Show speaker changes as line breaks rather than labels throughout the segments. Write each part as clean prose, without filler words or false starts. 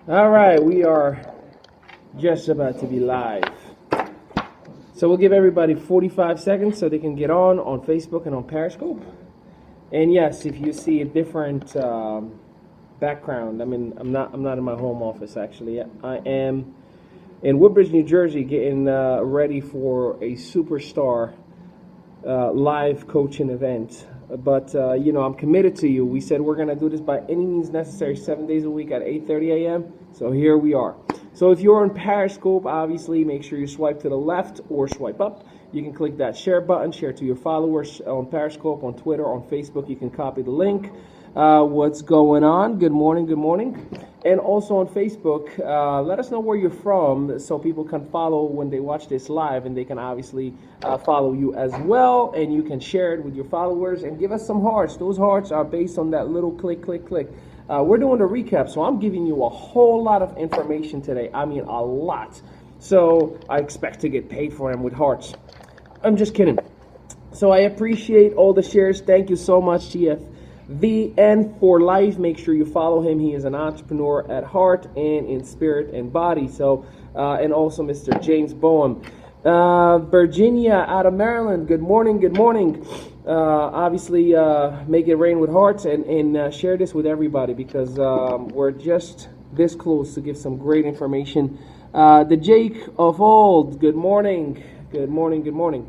All right, we are just about to be live. So we'll give everybody 45 seconds so they can get on Facebook and on Periscope. And yes, if you see a different background, I'm not in my home office actually. I am in Woodbridge, New Jersey, getting ready for a superstar live coaching event. But I'm committed to you. We said we're gonna do this by any means necessary, 7 days a week at 8:30 a.m. So here we are. So if you're on Periscope, obviously make sure you swipe to the left or swipe up. You can click that share button, share to your followers on Periscope, on Twitter, on Facebook. You can copy the link. What's going on? Good morning, good morning. And also on Facebook, let us know where you're from so people can follow when they watch this live, and they can obviously follow you as well, and you can share it with your followers and give us some hearts. Those hearts are based on that little click, click, click. We're doing a recap, so I'm giving you a whole lot of information today. I mean, a lot. So I expect to get paid for them with hearts. I'm just kidding. So I appreciate all the shares. Thank you so much, TFVN for life. Make sure you follow him. He is an entrepreneur at heart and in spirit and body. So, and also Mr. James Bowen. Virginia out of Maryland. Good morning. Good morning. Obviously, make it rain with hearts and share this with everybody because we're just this close to give some great information. The Jake of old. Good morning. Good morning. Good morning.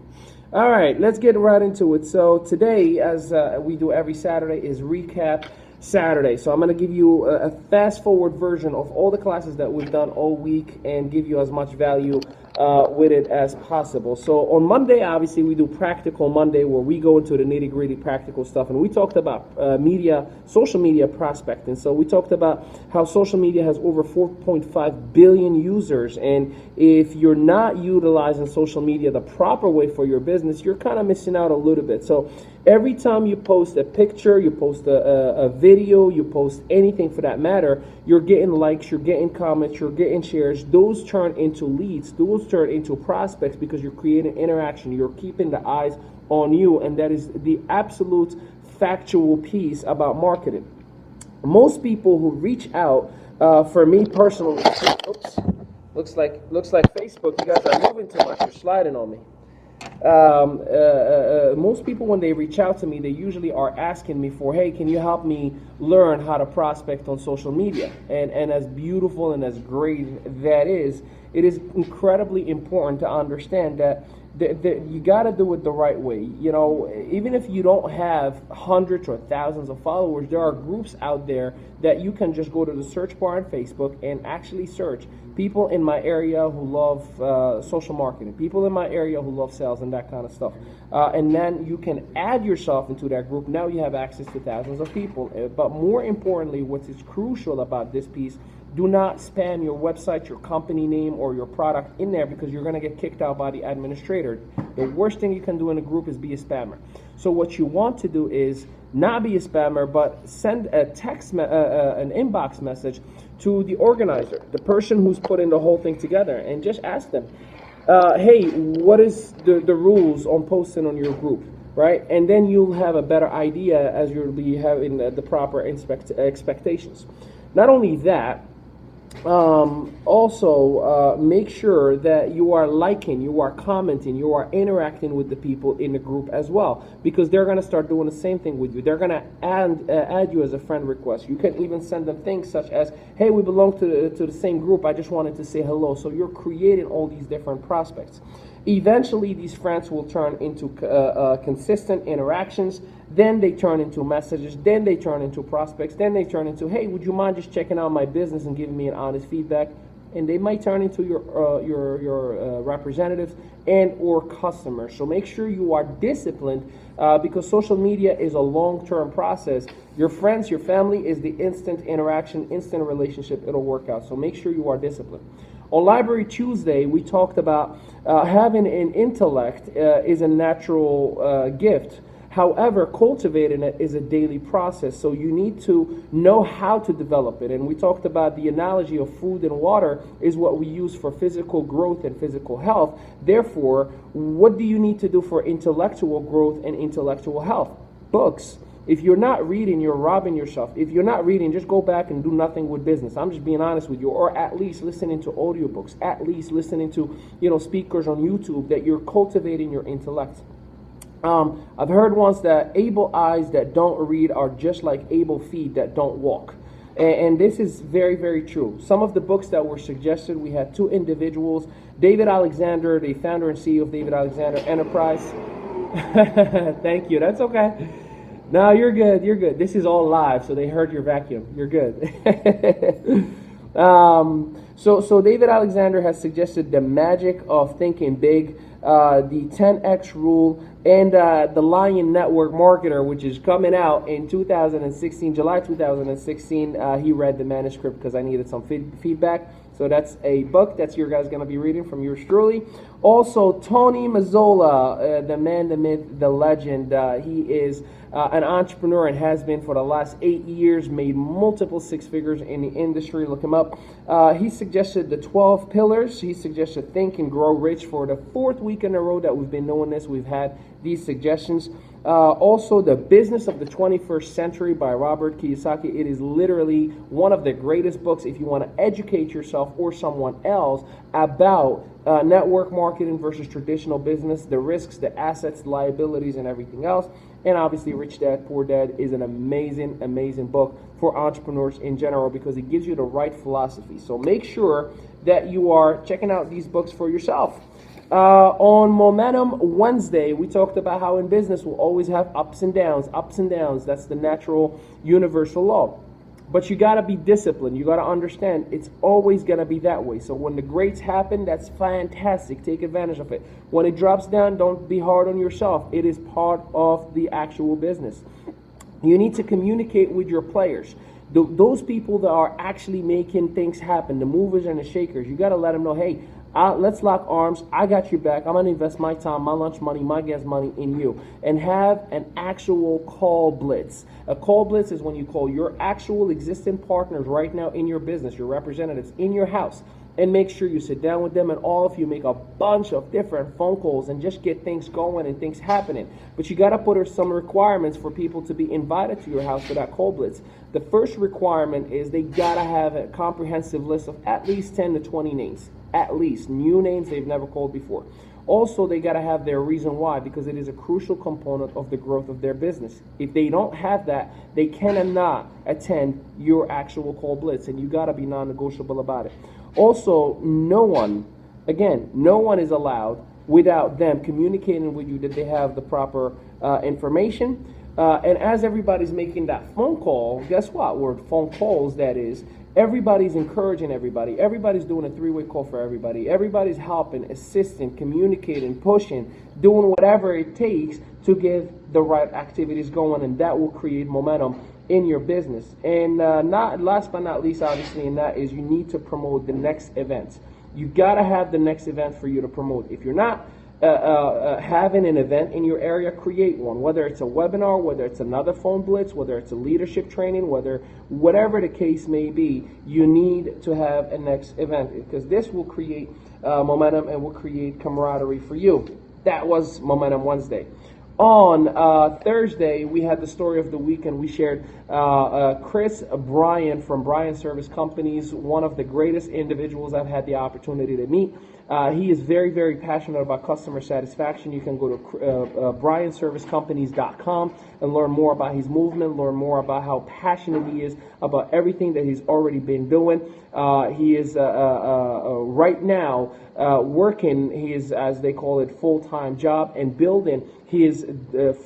All right, let's get right into it. So today, as we do every Saturday, is Recap Saturday. So I'm going to give you a fast-forward version of all the classes that we've done all week and give you as much value with it as possible. So on Monday, obviously, we do Practical Monday, where we go into the nitty-gritty practical stuff. And we talked about social media prospecting. So we talked about how social media has over 4.5 billion users. And if you're not utilizing social media the proper way for your business, you're kind of missing out a little bit. So every time you post a picture, you post a video, you post anything for that matter, you're getting likes, you're getting comments, you're getting shares. Those turn into leads. Those turn into prospects because you're creating interaction. You're keeping the eyes on you, and that is the absolute factual piece about marketing. Most people who reach out, for me personally, oops, looks like Facebook. You guys are moving too much. You're sliding on me. Most people, when they reach out to me, they usually are asking me for, hey, can you help me learn how to prospect on social media? And as beautiful and as great that is, it is incredibly important to understand that you got to do it the right way. You know, even if you don't have hundreds or thousands of followers, there are groups out there that you can just go to the search bar on Facebook and actually search people in my area who love social marketing, people in my area who love sales and that kind of stuff. And then you can add yourself into that group. Now you have access to thousands of people. But more importantly, what is crucial about this piece, do not spam your website, your company name, or your product in there because you're going to get kicked out by the administrator. The worst thing you can do in a group is be a spammer. So what you want to do is not be a spammer, but send a text, an inbox message to the organizer, the person who's putting the whole thing together, and just ask them, hey, what is the rules on posting on your group, right? And then you'll have a better idea as you'll be having the proper expectations. Not only that, also make sure that you are liking, you are commenting, you are interacting with the people in the group as well, because they're going to start doing the same thing with you. They're going to add you as a friend request. You can even send them things such as, hey, we belong to the same group, I just wanted to say hello. So you're creating all these different prospects. Eventually, these friends will turn into consistent interactions. Then they turn into messages. Then they turn into prospects. Then they turn into, hey, would you mind just checking out my business and giving me an honest feedback? And they might turn into your representatives and or customers. So make sure you are disciplined because social media is a long-term process. Your friends, your family is the instant interaction, instant relationship. It'll work out. So make sure you are disciplined. On Library Tuesday, we talked about having an intellect is a natural gift. However, cultivating it is a daily process, so you need to know how to develop it. And we talked about the analogy of food and water is what we use for physical growth and physical health. Therefore, what do you need to do for intellectual growth and intellectual health? Books. If you're not reading, you're robbing yourself. If you're not reading, just go back and do nothing with business. I'm just being honest with you. Or at least listening to audiobooks, at least listening to, speakers on YouTube, that you're cultivating your intellect. I've heard once that able eyes that don't read are just like able feet that don't walk. And this is very, very true. Some of the books that were suggested, we had two individuals, David Alexander, the founder and CEO of David Alexander Enterprise. Thank you. That's okay. No, you're good. You're good. This is all live, so they heard your vacuum. You're good. So David Alexander has suggested the magic of thinking big, the 10x rule, and the Lion Network Marketer, which is coming out in 2016, July 2016. He read the manuscript because I needed some feedback. So that's a book that you guys going to be reading from yours truly. Also, Tony Mazzola, the man, the myth, the legend. He is an entrepreneur and has been for the last 8 years, made multiple six figures in the industry. Look him up. He suggested the 12 pillars. He suggested Think and Grow Rich. For the 4th week in a row that we've been doing this, we've had these suggestions. Also, The Business of the 21st Century by Robert Kiyosaki. It is literally one of the greatest books if you want to educate yourself or someone else about network marketing versus traditional business, the risks, the assets, liabilities, and everything else. And obviously, Rich Dad, Poor Dad is an amazing, amazing book for entrepreneurs in general because it gives you the right philosophy. So make sure that you are checking out these books for yourself. On Momentum Wednesday, we talked about how in business we'll always have ups and downs, ups and downs. That's the natural universal law. But you got to be disciplined. You got to understand it's always going to be that way. So when the greats happen, that's fantastic. Take advantage of it. When it drops down, don't be hard on yourself. It is part of the actual business. You need to communicate with your players. Those people that are actually making things happen, the movers and the shakers, you got to let them know, hey, let's lock arms. I got your back. I'm going to invest my time, my lunch money, my gas money in you. And have an actual call blitz. A call blitz is when you call your actual existing partners right now in your business, your representatives in your house, and make sure you sit down with them and all of you make a bunch of different phone calls and just get things going and things happening. But you got to put some requirements for people to be invited to your house for that call blitz. The first requirement is they got to have a comprehensive list of at least 10 to 20 names. At least new names they've never called before. Also, they got to have their reason why, because it is a crucial component of the growth of their business. If they don't have that, they cannot attend your actual call blitz, and you got to be non-negotiable about it. Also, no one is allowed without them communicating with you that they have the proper information. And as everybody's making that phone call, guess what? Word phone calls, that is. Everybody's encouraging everybody. Everybody's doing a three-way call for everybody. Everybody's helping, assisting, communicating, pushing, doing whatever it takes to get the right activities going, and that will create momentum in your business. And last but not least, obviously, in that is you need to promote the next event. You got to have the next event for you to promote. If you're not having an event in your area, create one. Whether it's a webinar, whether it's another phone blitz, whether it's a leadership training, whatever the case may be, you need to have a next event because this will create momentum and will create camaraderie for you. That was Momentum Wednesday. On Thursday, we had the story of the week, and we shared Chris Bryan from Bryan Service Companies, one of the greatest individuals I've had the opportunity to meet. He is very, very passionate about customer satisfaction. You can go to bryanservicecompanies.com and learn more about his movement, learn more about how passionate he is about everything that he's already been doing. He is right now working his, as they call it, full-time job and building his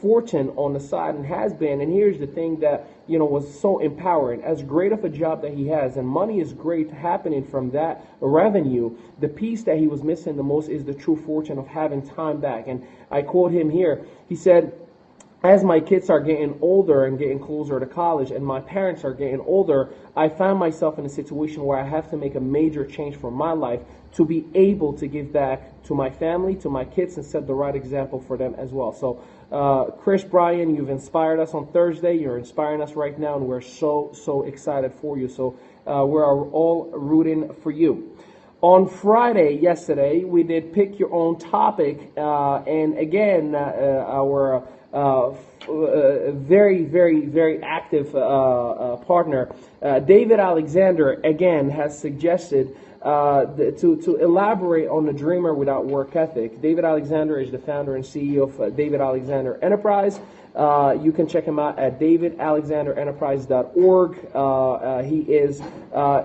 fortune on the side, and has been. And here's the thing that was so empowering. As great of a job that he has, and money is great happening from that revenue, the piece that he was missing the most is the true fortune of having time back. And I quote him here. He said, as my kids are getting older and getting closer to college, and my parents are getting older, I found myself in a situation where I have to make a major change for my life to be able to give back to my family, to my kids, and set the right example for them as well. So, Chris Bryan, you've inspired us on Thursday. You're inspiring us right now, and we're so excited for you. So, we're all rooting for you. On Friday, yesterday, we did Pick Your Own Topic, and again, our very, very, very active partner, David Alexander, again, has suggested to elaborate on the dreamer without work ethic. David Alexander is the founder and CEO of David Alexander Enterprise. You can check him out at davidalexanderenterprise.org. He is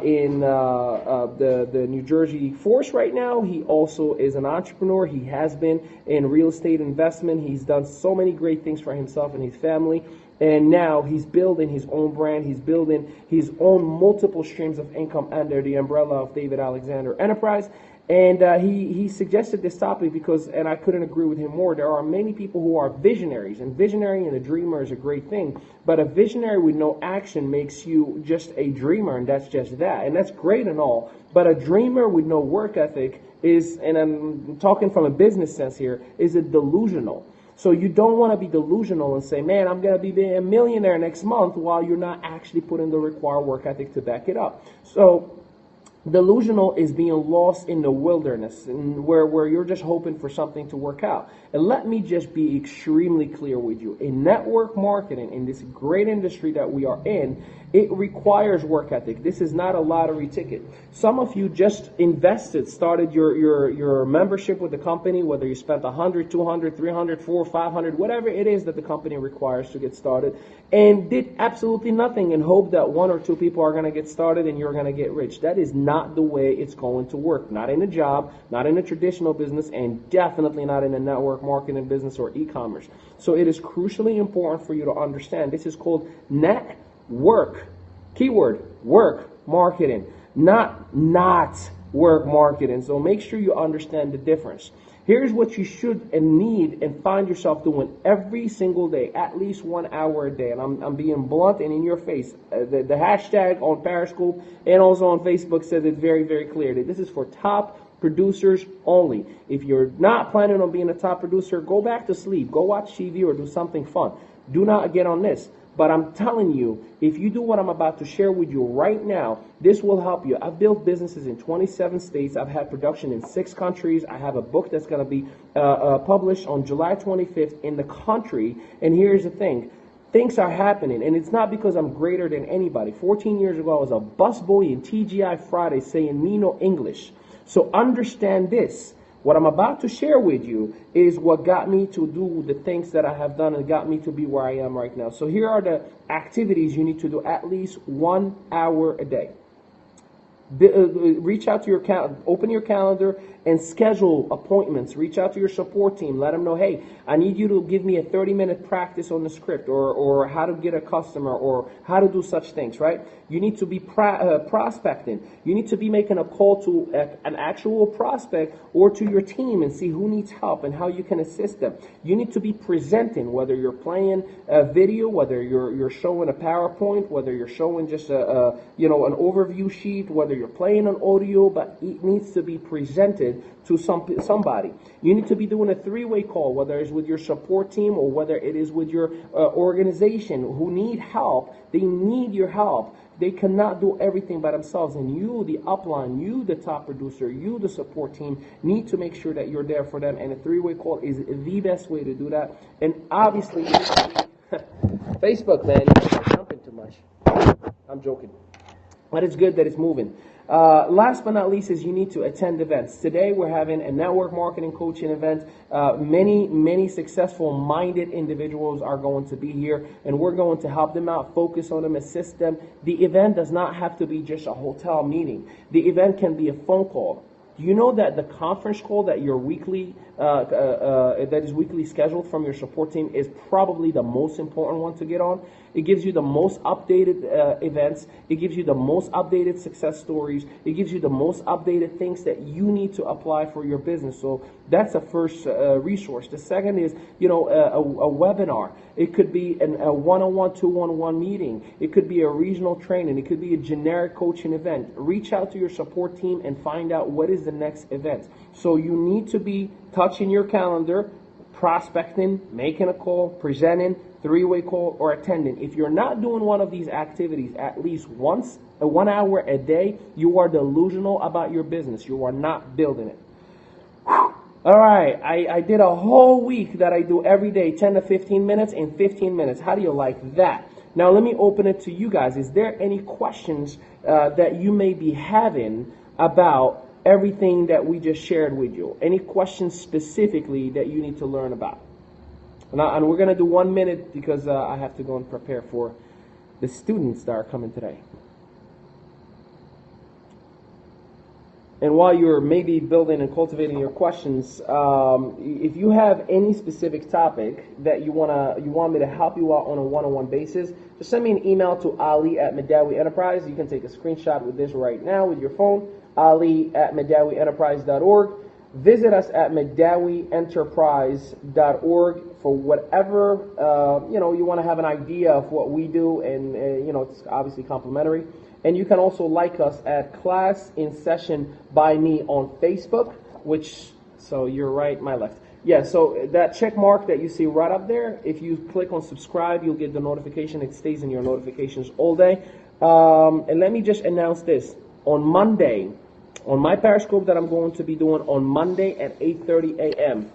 in the New Jersey force right now. He also is an entrepreneur. He has been in real estate investment. He's done so many great things for himself and his family. And now he's building his own brand. He's building his own multiple streams of income under the umbrella of David Alexander Enterprise. And he suggested this topic because, and I couldn't agree with him more, there are many people who are visionaries, and visionary and a dreamer is a great thing, but a visionary with no action makes you just a dreamer, and that's just that, and that's great and all, but a dreamer with no work ethic is, and I'm talking from a business sense here, is a delusional. So you don't want to be delusional and say, man, I'm going to be a millionaire next month, while you're not actually putting the required work ethic to back it up. So delusional is being lost in the wilderness, and where you're just hoping for something to work out. And let me just be extremely clear with you. In network marketing, in this great industry that we are in, it requires work ethic. This is not a lottery ticket. Some of you just invested, started your membership with the company, whether you spent 100, 200, 300, 400, 500, whatever it is that the company requires to get started, and did absolutely nothing and hope that one or two people are going to get started and you're going to get rich. That is not the way it's going to work. Not in a job, not in a traditional business, and definitely not in a network marketing business or e-commerce. So it is crucially important for you to understand this is called network, keyword, work marketing, not work marketing. So make sure you understand the difference. Here's what you should and need and find yourself doing every single day, at least 1 hour a day. And I'm being blunt and in your face. The hashtag on Periscope and also on Facebook says it very, very clearly. This is for top producers only. If you're not planning on being a top producer, go back to sleep. Go watch TV or do something fun. Do not get on this. But I'm telling you, if you do what I'm about to share with you right now, this will help you. I've built businesses in 27 states. I've had production in 6 countries. I have a book that's going to be published on July 25th in the country. And here's the thing. Things are happening, and it's not because I'm greater than anybody. 14 years ago, I was a busboy in TGI Fridays saying me no English. So understand this. What I'm about to share with you is what got me to do the things that I have done and got me to be where I am right now. So here are the activities you need to do at least 1 hour a day. Reach out to your open your calendar and schedule appointments. Reach out to your support team. Let them know, hey, I need you to give me a 30-minute practice on the script, or how to get a customer, or how to do such things, right? You need to be prospecting. You need to be making a call to an actual prospect or to your team and see who needs help and how you can assist them. You need to be presenting, whether you're playing a video, whether you're showing a PowerPoint, whether you're showing just an overview sheet, whether you're playing an audio, but it needs to be presented to somebody. You need to be doing a 3-way call, whether it's with your support team or whether it is with your organization who need help. They need your help. They cannot do everything by themselves, and you, the upline, you, the top producer, you, the support team, need to make sure that you're there for them, and a 3-way call is the best way to do that. And obviously, Facebook, man, you're jumping too much. I'm joking. But it's good that it's moving. Last but not least is you need to attend events. Today we're having a network marketing coaching event. Many successful minded individuals are going to be here, and we're going to help them out, focus on them, assist them. The event does not have to be just a hotel meeting. The event can be a phone call. Do you know that the conference call that your weekly that is weekly scheduled from your support team is probably the most important one to get on? It gives you the most updated events. It gives you the most updated success stories. It gives you the most updated things that you need to apply for your business. So that's a first resource. The second is, a webinar. It could be a one-on-one, two-on-one meeting. It could be a regional training. It could be a generic coaching event. Reach out to your support team and find out what is the next event. So you need to be touching your calendar, prospecting, making a call, presenting, 3-way call, or attending. If you're not doing one of these activities at least once, 1 hour a day, you are delusional about your business. You are not building it. All right, I did a whole week that I do every day, 10 to 15 minutes in 15 minutes. How do you like that? Now, let me open it to you guys. Is there any questions that you may be having about everything that we just shared with you? Any questions specifically that you need to learn about? And we're going to do 1 minute because I have to go and prepare for the students that are coming today. And while you're maybe building and cultivating your questions, if you have any specific topic that you want me to help you out on a one-on-one basis, just send me an email to Ali at Mehdaoui Enterprise. You can take a screenshot with this right now with your phone, Ali at MehdaouiEnterprise.org. Visit us at MehdaouiEnterprise.org for whatever you want to have an idea of what we do, and it's obviously complimentary. And you can also like us at Class in Session by Me on Facebook, so you're right, my left. Yeah, so that check mark that you see right up there, if you click on subscribe, you'll get the notification. It stays in your notifications all day. And let me just announce this. On Monday, on my Periscope that I'm going to be doing on Monday at 8:30 a.m.,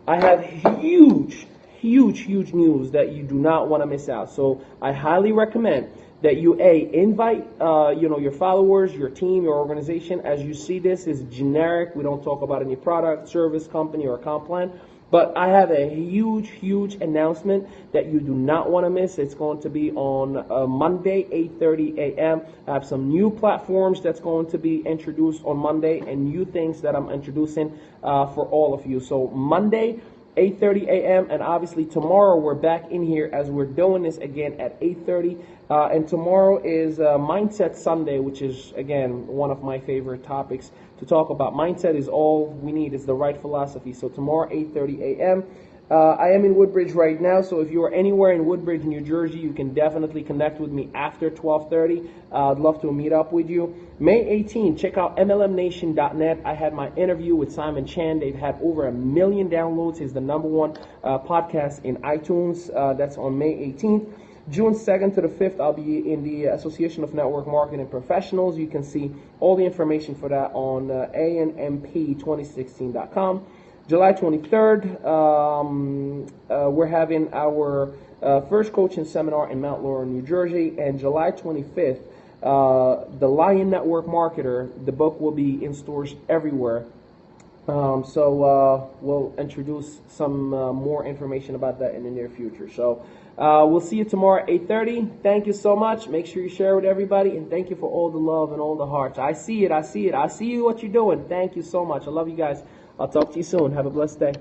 I have huge news that you do not want to miss out. So I highly recommend that you invite your followers, your team, your organization. As you see, this is generic. We don't talk about any product, service, company, or comp plan. But I have a huge announcement that you do not want to miss. It's going to be on Monday, 8:30 a.m. I have some new platforms that's going to be introduced on Monday, and new things that I'm introducing for all of you. So Monday, 8:30 a.m. and obviously tomorrow we're back in here as we're doing this again at 8:30. And tomorrow is Mindset Sunday, which is, again, one of my favorite topics to talk about. Mindset is all we need. It's the right philosophy. So tomorrow, 8:30 a.m. I am in Woodbridge right now, so if you are anywhere in Woodbridge, New Jersey, you can definitely connect with me after 12:30. I'd love to meet up with you. May 18th, check out MLMNation.net. I had my interview with Simon Chan. They've had over 1 million downloads. He's the #1 podcast in iTunes. That's on May 18th. June 2nd to the 5th, I'll be in the Association of Network Marketing Professionals. You can see all the information for that on ANMP2016.com. July 23rd, we're having our first coaching seminar in Mount Laurel, New Jersey. And July 25th, The Lion Network Marketer, the book will be in stores everywhere. So we'll introduce some more information about that in the near future. So we'll see you tomorrow at 8:30. Thank you so much. Make sure you share with everybody. And thank you for all the love and all the hearts. I see it. I see you what you're doing. Thank you so much. I love you guys. I'll talk to you soon. Have a blessed day.